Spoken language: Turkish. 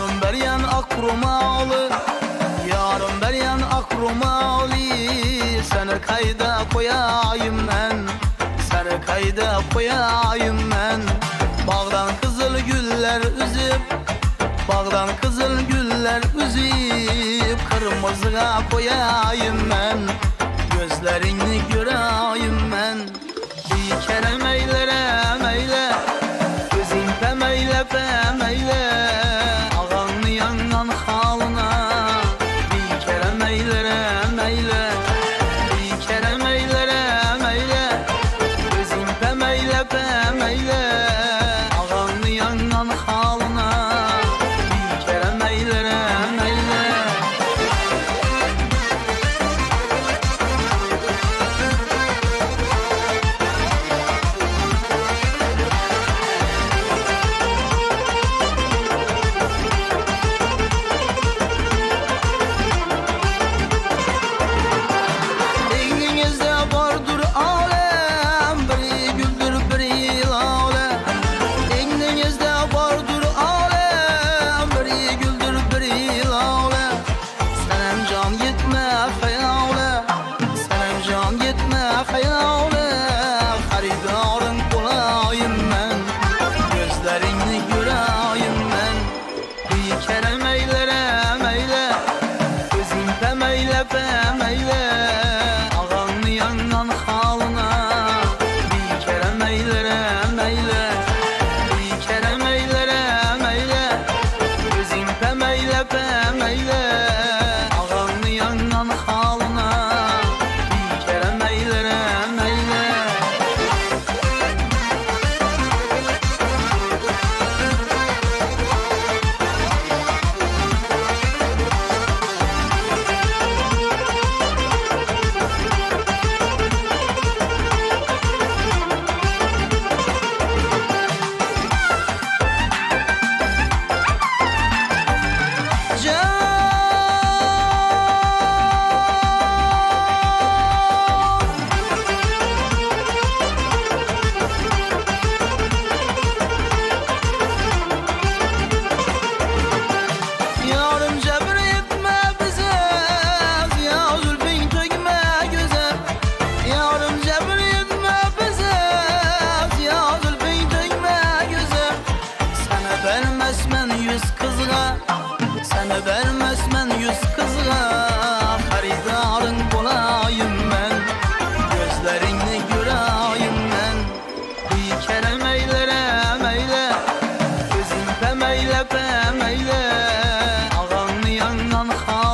Yarım beryan akrumalı, yarım beryan akrumalı. Seni kayda koyayım ben, seni kayda koyayım ben. Bağdan kızıl güller üzüp, bağdan kızıl güller üzüp, kırmızıya koyayım ben, gözlerini göreyim ben. Bir kere meylere meyle, gözün pemeyle pemeyle, ağanlı yangan halına. Bir kere meylere meyle, bir kere meylere meyle, gözün pemeyle pemeyle, ağanlı yangan halına. Bir kere meylere meyle. Denginizde vardır alem, biri güldür biri lale. Denginizde vardır alem, biri güldür biri lale. Senem can gitme hayale, senem can gitme hayale. Haridarın olayım ben, gözlerini göreyim ben. Bir kere meylere meyle, gözün pemeyle pemeyle, ağanlı yangan halına. Bir kere meylere meyle, bir kere meylere meyle, gözün pemeyle pemeyle, ağanlı yangan halına. Bir kere meylere meyle. Yarım cebir etme bize, ya zülfün tökme göze. Yarım cebir etme bize, ya zülfün tökme göze. Sana vermezmen yüz kızga, sana vermezmen yüz kızga. Haridarın olayım ben, gözlerini göreyim ben. Bir kere meylere meyle, gözün pemeyle pemeyle, ağanlı yangan hal.